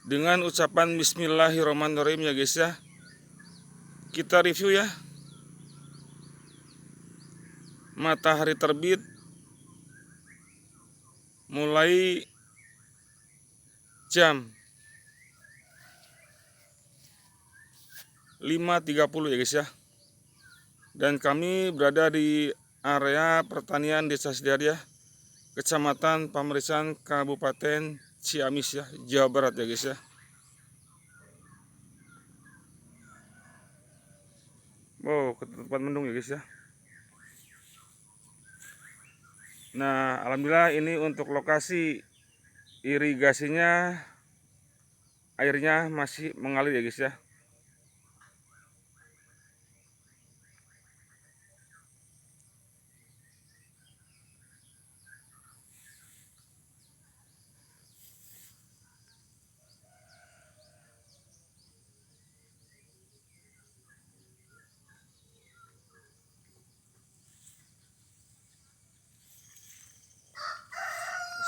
Dengan ucapan Bismillahirrahmanirrahim ya guys ya, kita review ya. Matahari terbit mulai jam 5.30 ya guys ya. Dan kami berada di area pertanian Desa Sidaharja, Kecamatan Pamerisan, Kabupaten Ciamis ya, Jawa Barat ya guys ya. Wow, ke tempat mendung ya guys ya. Nah, alhamdulillah ini untuk lokasi irigasinya, airnya masih mengalir ya guys ya.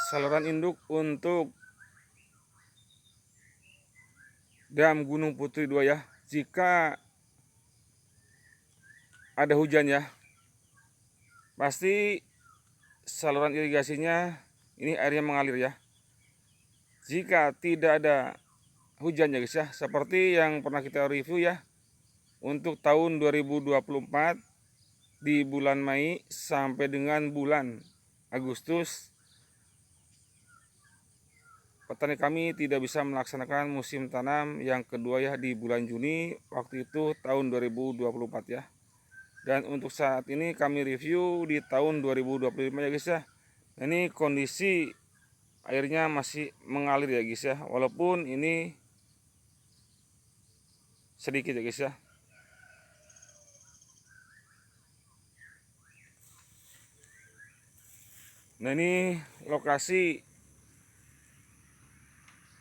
Saluran induk untuk Dam Gunung Putri 2 ya. Jika ada hujan ya, pasti saluran irigasinya ini airnya mengalir ya. Jika tidak ada hujan ya guys ya, seperti yang pernah kita review ya, untuk tahun 2024 di bulan Mei sampai dengan bulan Agustus, petani kami tidak bisa melaksanakan musim tanam yang kedua ya di bulan Juni waktu itu tahun 2024 ya. Dan untuk saat ini kami review di tahun 2025 ya guys ya. Ini kondisi airnya masih mengalir ya guys ya, walaupun ini sedikit ya guys ya. Nah, ini lokasi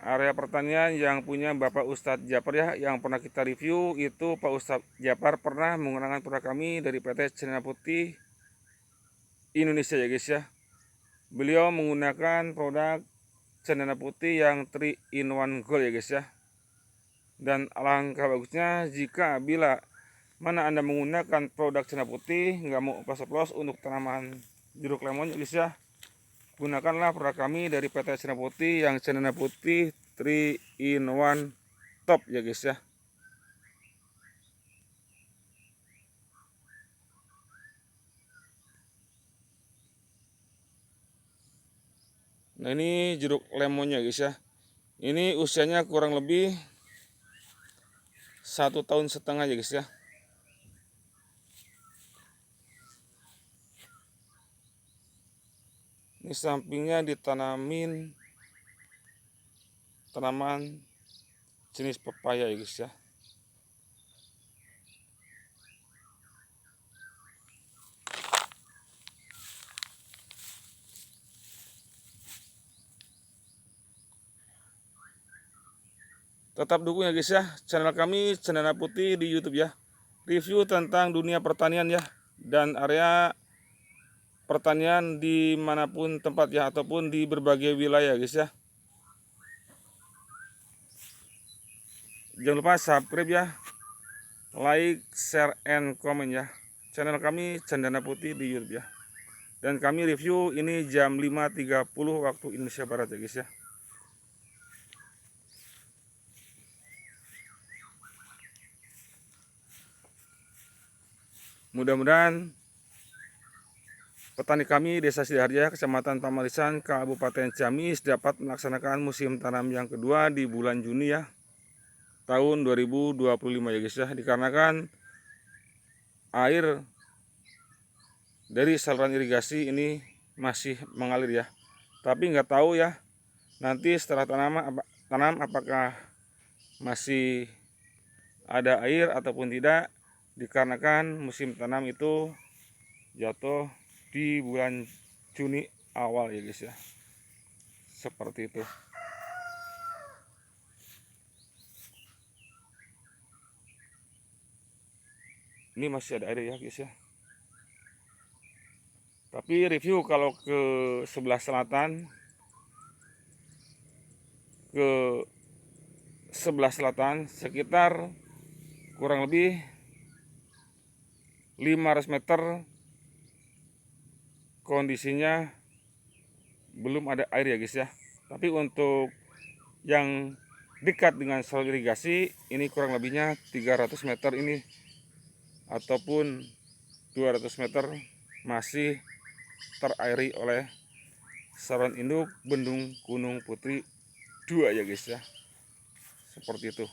area pertanian yang punya Bapak Ustadz Japar ya, yang pernah kita review itu Pak Ustadz Japar pernah menggunakan produk kami dari PT Cendana Putih Indonesia ya guys ya. Beliau menggunakan produk Cendana Putih yang 3 in 1 Gold ya guys ya. Dan alangkah bagusnya jika bila mana Anda menggunakan produk Cendana Putih, nggak mau oplos-oplos untuk tanaman jeruk lemon ya guys ya, gunakanlah produk kami dari PT Cendana Putih yang Cendana Putih 3 in 1 top ya guys ya. Nah, ini jeruk lemonnya guys ya. Ini usianya kurang lebih 1,5 tahun ya guys ya. Ini sampingnya ditanamin tanaman jenis pepaya ya guys ya. Tetap dukung ya guys ya channel kami Cendana Putih di YouTube ya. Review tentang dunia pertanian ya, dan area pertanian dimanapun tempat ya, ataupun di berbagai wilayah guys ya. Jangan lupa subscribe ya, like, share, and comment ya channel kami Cendana Putih di YouTube ya. Dan kami review ini jam 5.30 waktu Indonesia Barat ya guys ya. Mudah-mudahan petani kami Desa Sidaharja, Kecamatan Pamerisan, Kabupaten Ciamis dapat melaksanakan musim tanam yang kedua di bulan Juni ya, tahun 2025 ya guys ya. Dikarenakan air dari saluran irigasi ini masih mengalir ya. Tapi nggak tahu ya nanti setelah tanam apakah masih ada air ataupun tidak, dikarenakan musim tanam itu jatuh di bulan Juni awal ya guys ya. Seperti itu. Ini masih ada air ya guys ya. Tapi review kalau ke sebelah selatan, ke sebelah selatan sekitar kurang lebih 500 meter. Kondisinya belum ada air ya guys ya. Tapi untuk yang dekat dengan saluran irigasi ini kurang lebihnya 300 meter ini ataupun 200 meter masih terairi oleh saluran induk Bendung Gunung Putri 2 ya guys ya. Seperti itu.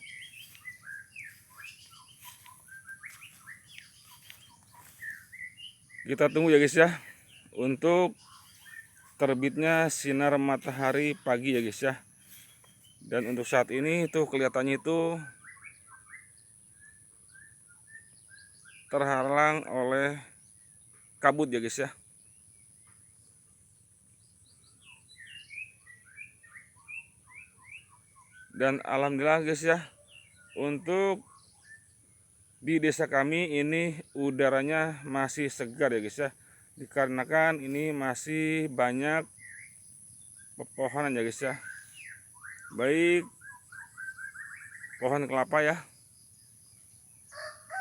Kita tunggu ya guys ya untuk terbitnya sinar matahari pagi ya guys ya. Dan untuk saat ini itu kelihatannya itu terhalang oleh kabut ya guys ya. Dan alhamdulillah guys ya, untuk di desa kami ini udaranya masih segar ya guys ya. Dikarenakan ini masih banyak pepohonan ya guys ya. Baik pohon kelapa ya,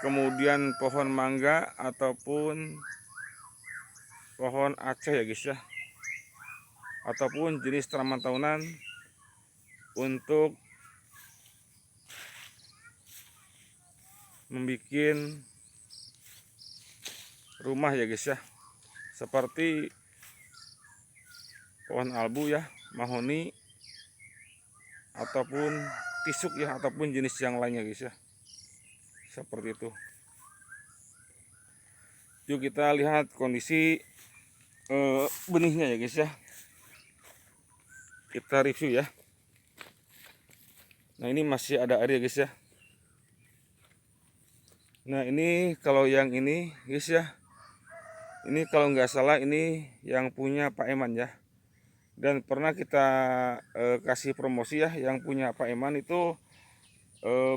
kemudian pohon mangga ataupun pohon aceh ya guys ya, ataupun jenis tanaman tahunan untuk membuat rumah ya guys ya, seperti pohon albu ya, mahoni ataupun tisuk ya, ataupun jenis yang lainnya guys ya, seperti itu. Yuk kita lihat kondisi benihnya ya guys ya, kita review ya. Nah ini masih ada air ya guys ya. Nah ini kalau yang ini guys ya, ini kalau nggak salah ini yang punya Pak Eman ya. Dan pernah kita kasih promosi ya, yang punya Pak Eman itu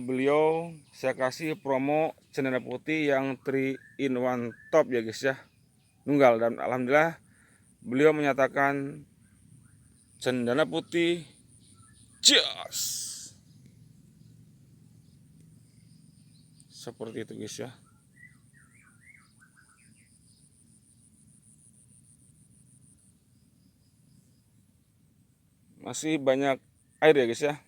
beliau saya kasih promo cendana putih yang 3 in 1 top ya guys ya, nunggal. Dan alhamdulillah beliau menyatakan cendana putih jas, seperti itu guys ya. Masih banyak air ya guys ya.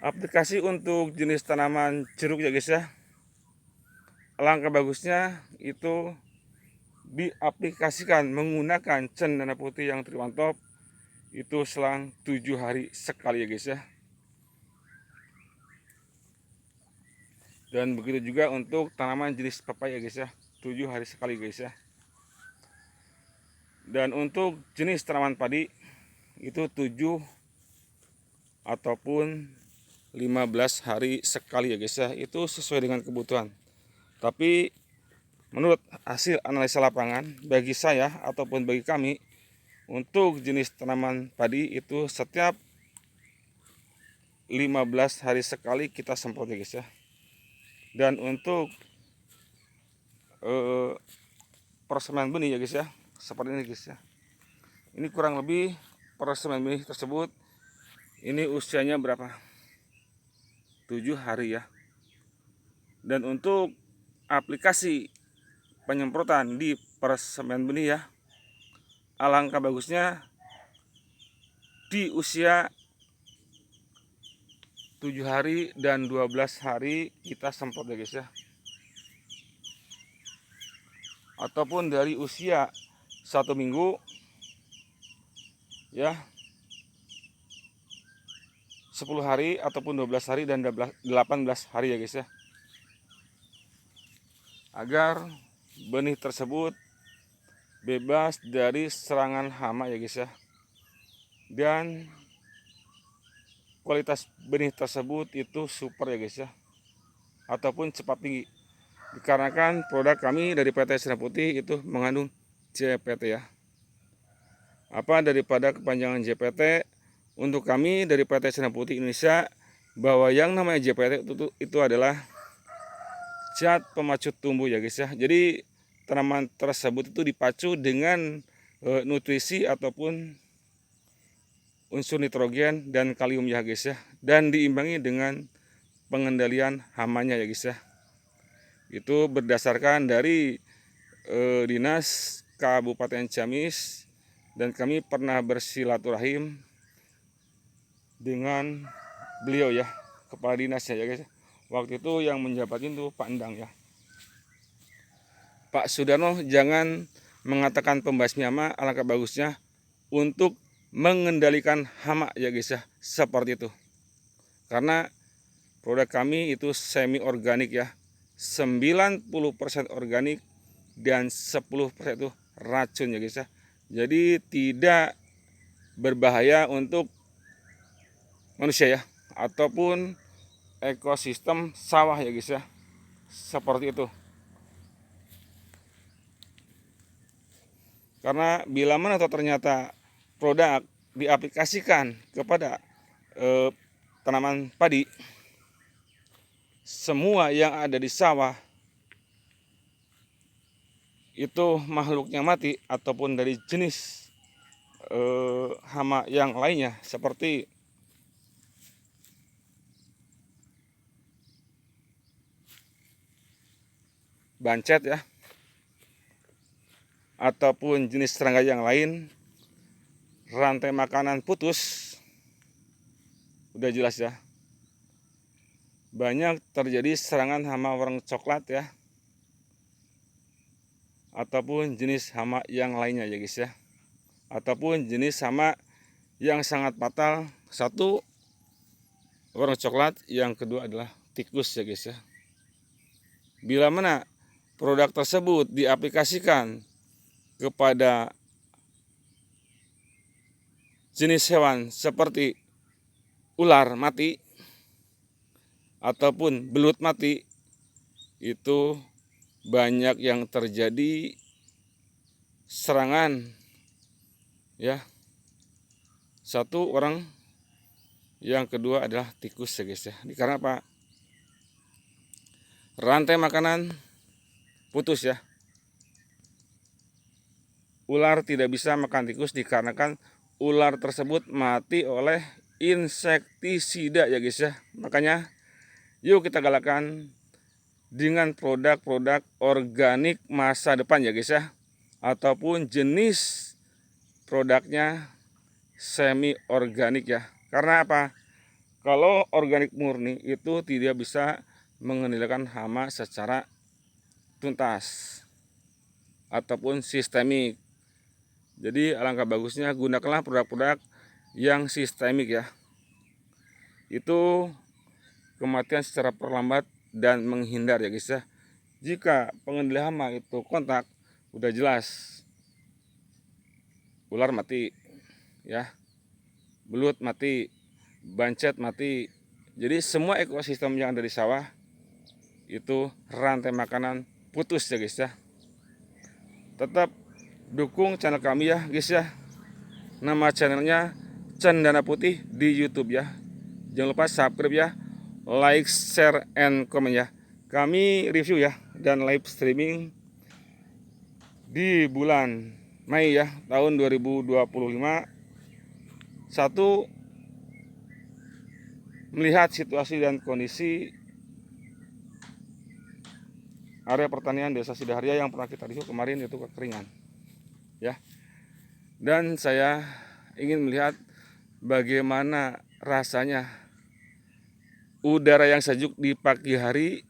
Aplikasi untuk jenis tanaman jeruk ya guys ya, alangkah bagusnya itu diaplikasikan menggunakan cendana putih yang 3 in 1 top itu selang 7 hari sekali ya guys ya. Dan begitu juga untuk tanaman jenis pepaya guys ya, 7 hari sekali guys ya. Dan untuk jenis tanaman padi itu 7 ataupun 15 hari sekali ya guys ya, itu sesuai dengan kebutuhan. Tapi menurut hasil analisa lapangan bagi saya ataupun bagi kami, untuk jenis tanaman padi itu setiap 15 hari sekali kita semprot ya guys ya. Dan untuk persemaian benih ya guys ya, seperti ini guys ya. Ini kurang lebih persemaian benih tersebut ini usianya berapa? 7 hari ya. Dan untuk aplikasi penyemprotan di persemaian benih ya, alangkah bagusnya di usia 7 hari dan 12 hari kita semprot ya guys ya. Ataupun dari usia 1 minggu ya, 10 hari ataupun 12 hari dan 18 hari ya guys ya, agar benih tersebut bebas dari serangan hama ya guys ya. Dan kualitas benih tersebut itu super ya guys ya, ataupun cepat tinggi. Dikarenakan produk kami dari PT Cendana Putih itu mengandung JPT ya. Apa daripada kepanjangan JPT, untuk kami dari PT Cendana Putih Indonesia, bahwa yang namanya JPT itu adalah zat pemacu tumbuh ya guys ya. Jadi tanaman tersebut itu dipacu dengan nutrisi ataupun unsur nitrogen dan kalium ya guys ya, dan diimbangi dengan pengendalian hamanya ya guys ya. Itu berdasarkan dari Dinas Kabupaten Ciamis, dan kami pernah bersilaturahim dengan beliau ya, kepala dinasnya ya guys. Waktu itu yang menjabat itu Pak Endang ya. Pak Sudarno jangan mengatakan pembasmi hama, alangkah bagusnya untuk mengendalikan hama ya guys ya, seperti itu. Karena produk kami itu semi organik ya, 90% organik dan 10% itu racun ya guys ya. Jadi tidak berbahaya untuk manusia ya, ataupun ekosistem sawah ya guys ya, seperti itu. Karena bila mana atau ternyata produk diaplikasikan kepada tanaman padi, semua yang ada di sawah itu makhluknya mati, ataupun dari jenis hama yang lainnya seperti bancet ya, ataupun jenis serangga yang lain, rantai makanan putus, udah jelas ya. Banyak terjadi serangan hama warna coklat ya, ataupun jenis hama yang lainnya ya guys ya, ataupun jenis hama yang sangat fatal. Satu warna coklat, yang kedua adalah tikus ya guys ya. Bila mana produk tersebut diaplikasikan kepada jenis hewan seperti ular mati ataupun belut mati, itu banyak yang terjadi serangan ya. Satu orang, yang kedua adalah tikus ya guys ya. Karena apa? Rantai makanan putus ya. Ular tidak bisa makan tikus dikarenakan ular tersebut mati oleh insektisida ya guys ya. Makanya yuk kita galakkan dengan produk-produk organik masa depan ya guys ya, ataupun jenis produknya semi organik ya. Karena apa? Kalau organik murni itu tidak bisa mengendalikan hama secara tuntas ataupun sistemik. Jadi alangkah bagusnya gunakanlah produk-produk yang sistemik ya. Itu kematian secara perlambat dan menghindar ya guys ya. Jika pengendali hama itu kontak, udah jelas ular mati ya, belut mati, bancet mati. Jadi semua ekosistem yang ada di sawah itu rantai makanan putus ya guys ya. Tetap dukung channel kami ya guys ya. Nama channelnya Cendana Putih di YouTube ya. Jangan lupa subscribe ya, like, share, and comment ya. Kami review ya dan live streaming di bulan Mei ya tahun 2025. Satu, melihat situasi dan kondisi area pertanian Desa Sidaharja yang pernah kita review kemarin, itu kekeringan ya. Dan saya ingin melihat bagaimana rasanya udara yang sejuk di pagi hari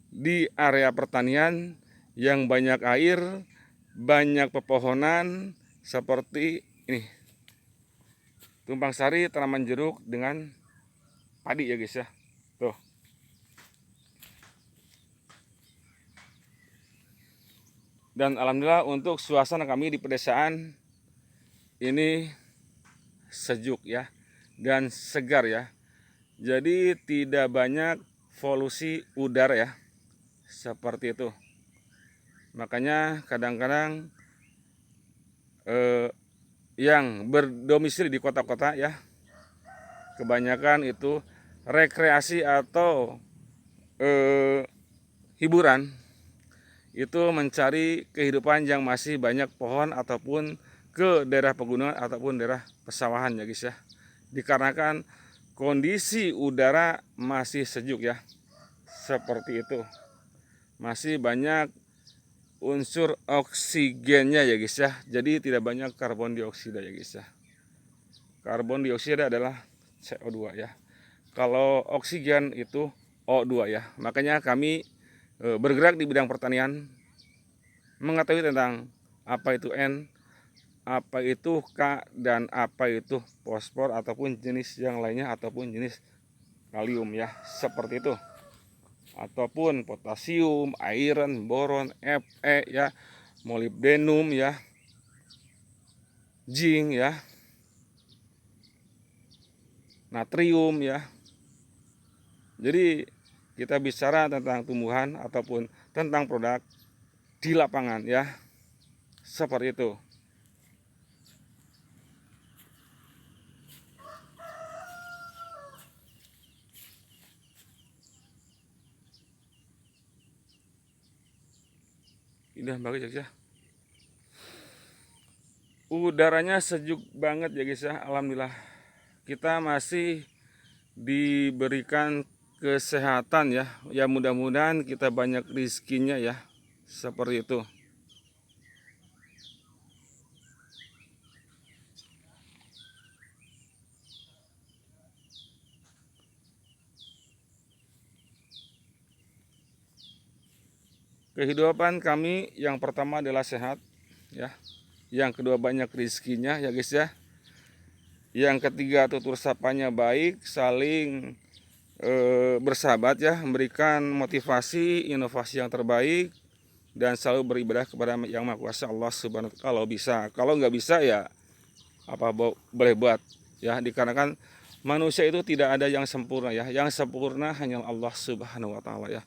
di area pertanian yang banyak air, banyak pepohonan seperti ini. Tumpang sari tanaman jeruk dengan padi ya guys ya. Tuh. Dan alhamdulillah untuk suasana kami di pedesaan ini sejuk ya dan segar ya. Jadi tidak banyak polusi udara ya, seperti itu. Makanya kadang-kadang yang berdomisili di kota-kota ya, kebanyakan itu rekreasi atau hiburan itu mencari kehidupan yang masih banyak pohon ataupun ke daerah pegunungan ataupun daerah pesawahan ya guys ya. dikarenakan kondisi udara masih sejuk ya, seperti itu. Masih banyak unsur oksigennya ya guys ya, jadi tidak banyak karbon dioksida ya guys ya. Karbon dioksida adalah CO2 ya, kalau oksigen itu O2 ya. Makanya kami bergerak di bidang pertanian, mengetahui tentang apa itu N, apa itu K, dan apa itu fosfor ataupun jenis yang lainnya, ataupun jenis kalium ya, seperti itu, ataupun potasium, iron, boron, Fe ya, molybdenum ya, zinc ya, natrium ya. Jadi kita bicara tentang tumbuhan ataupun tentang produk di lapangan ya, seperti itu. Udah bagus ya, udaranya sejuk banget ya guys ya. Alhamdulillah kita masih diberikan kesehatan ya. Ya mudah-mudahan kita banyak rizkinya ya, seperti itu. Kehidupan kami yang pertama adalah sehat ya, yang kedua banyak rizkinya ya guys ya, yang ketiga tutur sapanya baik, saling bersahabat ya, memberikan motivasi, inovasi yang terbaik, dan selalu beribadah kepada Yang Maha Kuasa Allah Subhanahu wa Ta'ala kalau bisa. Kalau nggak bisa ya apa boleh buat ya, dikarenakan manusia itu tidak ada yang sempurna ya, yang sempurna hanya Allah Subhanahu wa Ta'ala ya.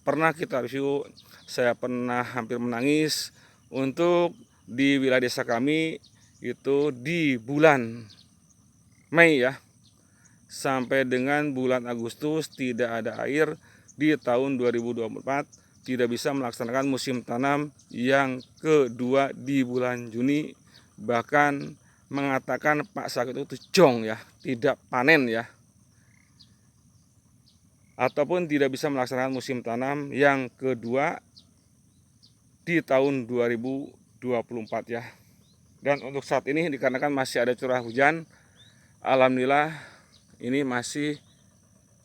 Pernah kita review, saya pernah hampir menangis untuk di wilayah desa kami itu di bulan Mei ya, sampai dengan bulan Agustus tidak ada air. Di tahun 2024 tidak bisa melaksanakan musim tanam yang kedua di bulan Juni, bahkan mengatakan Pak Sakit itu jong ya, tidak panen ya, ataupun tidak bisa melaksanakan musim tanam yang kedua di tahun 2024 ya. Dan untuk saat ini dikarenakan masih ada curah hujan, alhamdulillah ini masih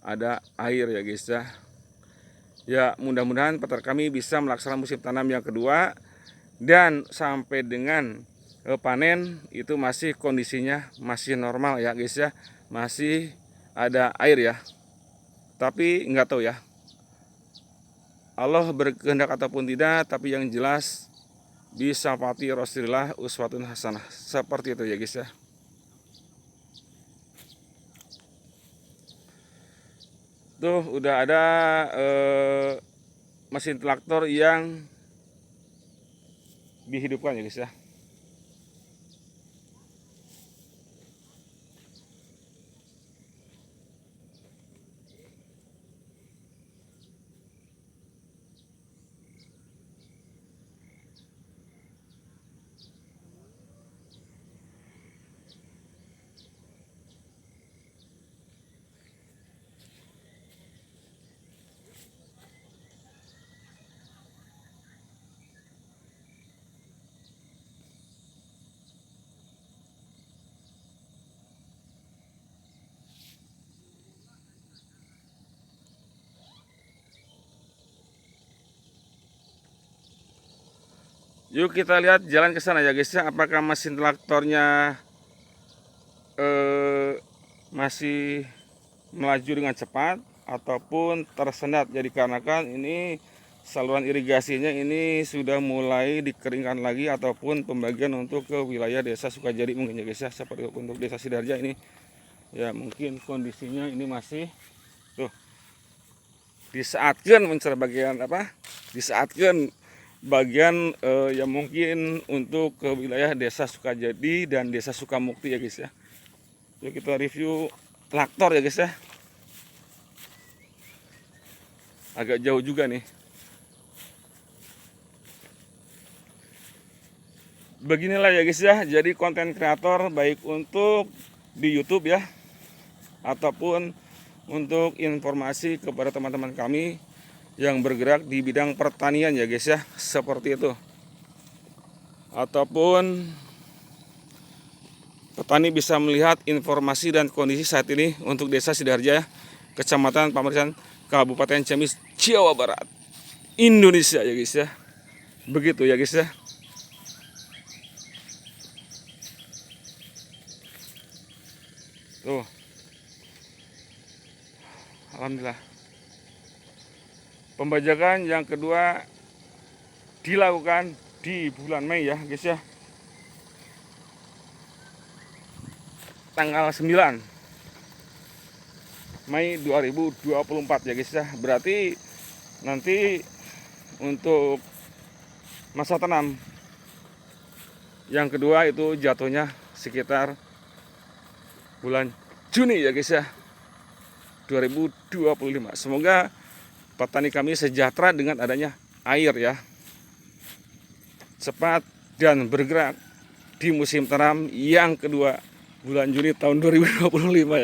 ada air ya guys ya. Ya mudah-mudahan peternak kami bisa melaksanakan musim tanam yang kedua, dan sampai dengan panen itu masih kondisinya masih normal ya guys ya, masih ada air ya. Tapi nggak tahu ya, Allah berkehendak ataupun tidak, tapi yang jelas bisa pati Rasulullah uswatun hasanah, seperti itu ya guys ya. Tuh udah ada mesin traktor yang dihidupkan ya guys ya. Yuk kita lihat jalan ke sana ya guys ya, apakah mesin traktornya masih melaju dengan cepat ataupun tersendat. Jadi dikarenakan ini saluran irigasinya ini sudah mulai dikeringkan lagi, ataupun pembagian untuk ke wilayah desa Sukajadi mungkin ya guys ya. Seperti untuk desa Sidarja ini ya, mungkin kondisinya ini masih tuh disaatkan mencari bagian apa, disaatkan bagian yang mungkin untuk ke wilayah desa Sukajadi dan desa Sukamukti ya guys ya. Yuk kita review traktor ya guys ya. Agak jauh juga nih. Beginilah ya guys ya, jadi konten kreator baik untuk di YouTube ya, ataupun untuk informasi kepada teman-teman kami yang bergerak di bidang pertanian ya guys ya, seperti itu. Ataupun petani bisa melihat informasi dan kondisi saat ini untuk Desa Sidaharja, Kecamatan Pamarisan, Kabupaten Ciamis, Jawa Barat, Indonesia ya guys ya. Begitu ya guys ya. Tuh. Alhamdulillah. Pembajakan yang kedua dilakukan di bulan Mei ya guys ya. Tanggal 9 Mei 2024 ya guys ya. Berarti nanti untuk masa tanam yang kedua itu jatuhnya sekitar bulan Juni ya guys ya, 2025. Semoga petani kami sejahtera dengan adanya air ya, cepat dan bergerak di musim tanam yang kedua bulan Juni tahun 2025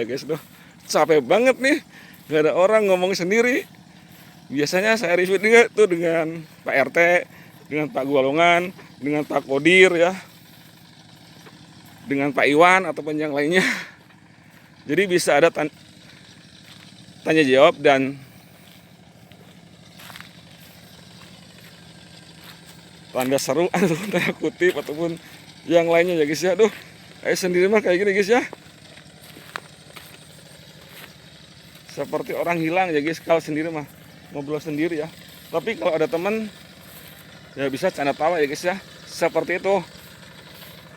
ya guys. Duh, capek banget nih, gak ada orang ngomong sendiri. Biasanya saya review tuh dengan Pak RT, dengan Pak Gualongan, dengan Pak Kodir ya, dengan Pak Iwan ataupun yang lainnya. Jadi bisa ada tanya jawab dan tanda seru ataupun tanda kutip ataupun yang lainnya ya guys ya. Aduh, saya sendiri mah kayak gini guys ya, seperti orang hilang ya guys kalau sendiri mah, ngobrol sendiri ya. Tapi kalau ada teman ya bisa canda tawa ya guys ya, seperti itu.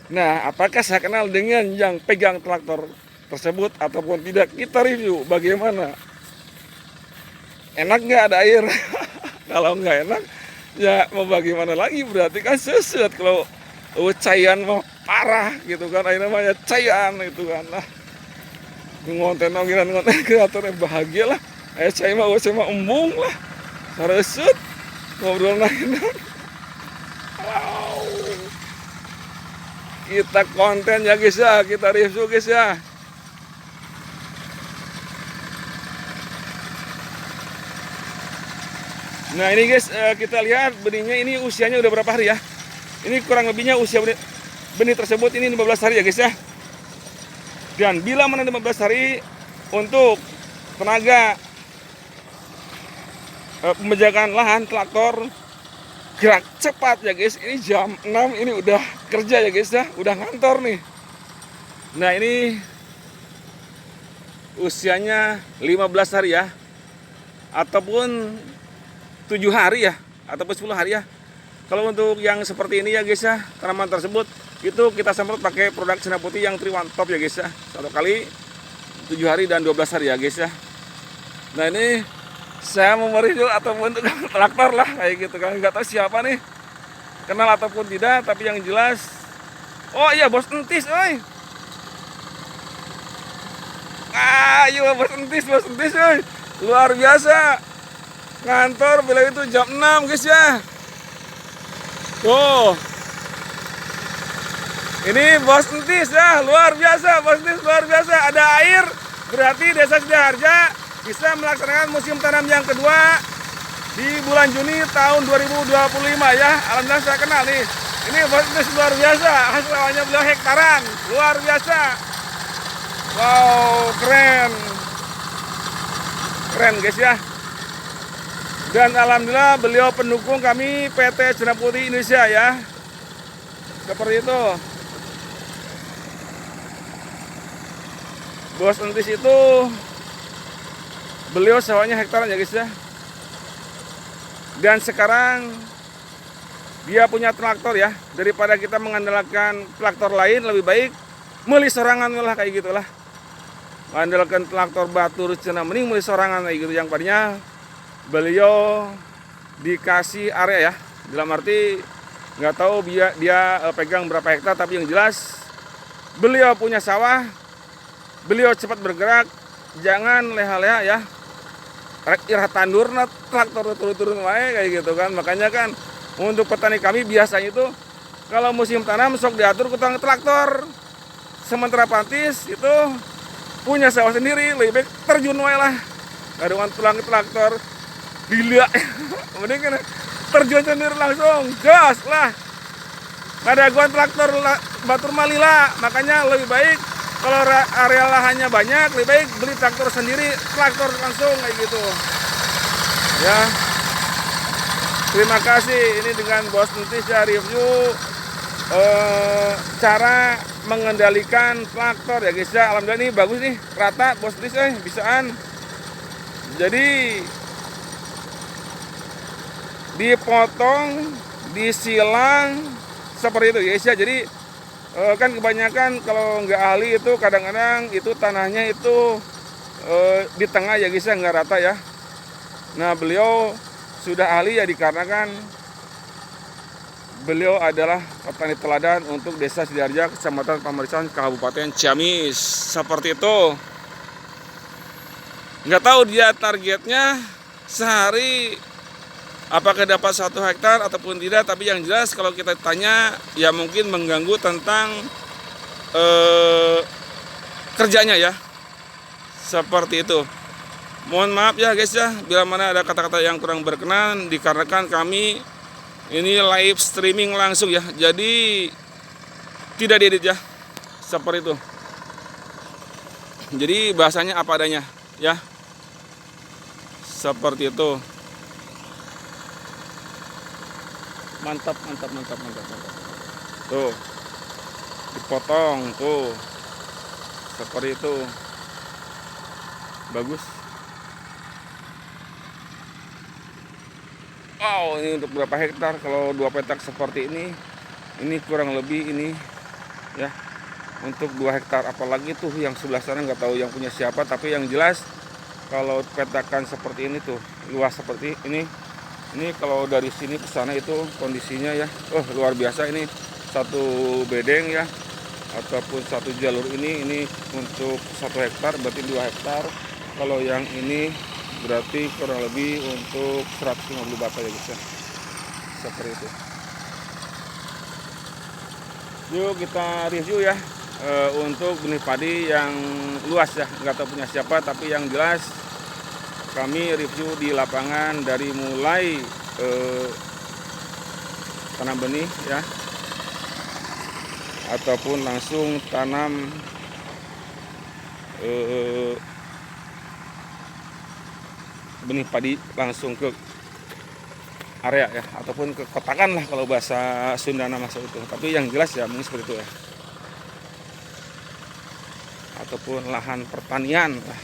Nah, apakah saya kenal dengan yang pegang traktor tersebut ataupun tidak, kita review bagaimana. Enak nggak ada air? Kalau nggak enak ya mau bagaimana lagi, berarti kan seset. Kalau cayan mau parah gitu kan, air namanya cayan itu kan. Nah, ngonten kreatornya bahagia lah. Saya mah embung lah, sareset ngobrol lain. Wow. Kita konten ya guys ya, kita review guys ya. Nah ini guys, kita lihat benihnya ini usianya udah berapa hari ya. Ini kurang lebihnya usia benih tersebut ini 15 hari ya guys ya. Dan bila mana 15 hari untuk tenaga pembajakan lahan traktor gerak cepat ya guys. Ini jam 6 ini udah kerja ya guys ya, udah ngantor nih. Nah ini usianya 15 hari ya, ataupun 7 hari ya, ataupun 10 hari ya. Kalau untuk yang seperti ini ya guys ya, tanaman tersebut itu kita semprot pakai produk Cina Putih yang Triwan Top ya guys ya. Satu kali 7 hari dan 12 hari ya guys ya. Nah ini saya mau mereview ataupun untuk traktor lah kayak gitu kan. Nggak tahu siapa nih, kenal ataupun tidak, tapi yang jelas, oh iya bos entis, oi. Ayo bos entis, oi. Luar biasa. Kantor bila itu jam 6 guys ya. Tuh. Ini bos entis ya, luar biasa, bos entis luar biasa. Ada air, berarti Desa Sidaharja bisa melaksanakan musim tanam yang kedua di bulan Juni tahun 2025 ya. Alhamdulillah saya kenal nih. Ini bos entis luar biasa, hasilnya beliau hektaran, luar biasa. Wow, keren. Keren guys ya. Dan alhamdulillah beliau pendukung kami PT Cina Putih Indonesia ya. Seperti itu. Bos entis itu beliau sawahnya hektaran ya guys ya. Dan sekarang dia punya traktor ya. Daripada kita mengandalkan traktor lain, lebih baik beli sorangan lah kayak gitulah. Mengandalkan traktor batur Cina, mending beli sorangan kayak gitu. Yang padinya beliau dikasih area ya, dalam arti nggak tahu dia pegang berapa hektar, tapi yang jelas beliau punya sawah, beliau cepat bergerak, jangan leha-leha ya. Irah tandur traktor turun-turun wae kayak gitu kan. Makanya kan untuk petani kami biasanya itu kalau musim tanam sok diatur ke traktor. Sementara pantis itu punya sawah sendiri, lebih baik terjun wae lah. Ngaruan tulang traktor gila. Mending kan terjun sendiri langsung, gas lah. Ngadaguan traktor batur malila, makanya lebih baik kalau area lahannya banyak, lebih baik beli traktor sendiri, traktor langsung kayak gitu. Ya. Terima kasih, ini dengan Bos Entis ya review cara mengendalikan traktor ya guys ya. Alhamdulillah ini bagus nih, rata Bos Entis bisaan. Jadi dipotong, disilang seperti itu guys ya. Jadi kan kebanyakan kalau nggak ahli itu kadang-kadang itu tanahnya itu di tengah ya guys ya, nggak rata ya. Nah beliau sudah ahli ya dikarenakan beliau adalah petani teladan untuk Desa Sidoarjo, Kecamatan Pamarisan, Kabupaten Ciamis. Seperti itu. Nggak tahu dia targetnya sehari apakah dapat 1 hektar ataupun tidak, tapi yang jelas kalau kita tanya ya mungkin mengganggu tentang kerjanya ya. Seperti itu. Mohon maaf ya guys ya, bila mana ada kata-kata yang kurang berkenan dikarenakan kami ini live streaming langsung ya. Jadi tidak diedit ya. Seperti itu. Jadi bahasanya apa adanya ya. Seperti itu. Mantap. Tuh. Dipotong tuh. Seperti itu. Bagus. Wow, ini untuk berapa hektar? Kalau 2 petak seperti ini kurang lebih ini ya untuk 2 hektar. Apalagi tuh yang sebelah sana nggak tahu yang punya siapa, tapi yang jelas kalau petakan seperti ini tuh luas seperti ini kalau dari sini ke sana itu kondisinya ya, luar biasa. Ini satu bedeng ya, ataupun satu jalur ini untuk 1 hektar berarti 2 hektar. Kalau yang ini berarti kurang lebih untuk 150 bata ya guys ya. Seperti itu. Yuk kita review ya untuk benih padi yang luas ya, nggak tahu punya siapa, tapi yang jelas kami review di lapangan dari mulai tanam benih ya, ataupun langsung tanam benih padi langsung ke area ya, ataupun ke kotakan lah kalau bahasa Sunda masuk itu. Tapi yang jelas ya mungkin seperti itu ya, ataupun lahan pertanian lah.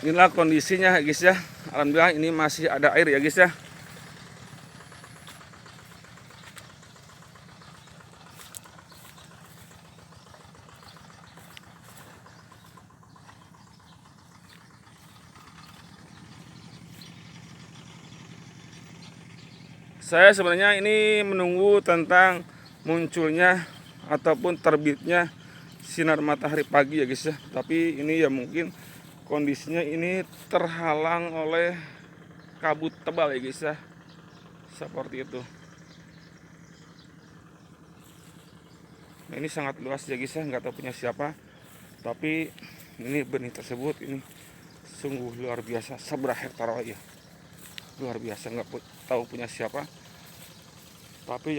Inilah kondisinya guys ya. Alhamdulillah ini masih ada air ya guys ya. Saya sebenarnya ini menunggu tentang munculnya ataupun terbitnya sinar matahari pagi ya guys ya. Tapi ini ya mungkin kondisinya ini terhalang oleh kabut tebal ya guys ya. Seperti itu. Nah, ini sangat luas ya guys ya, nggak tahu punya siapa. Tapi ini benih tersebut ini sungguh luar biasa, 1 hektar ya. Luar biasa, nggak tahu punya siapa. Tapi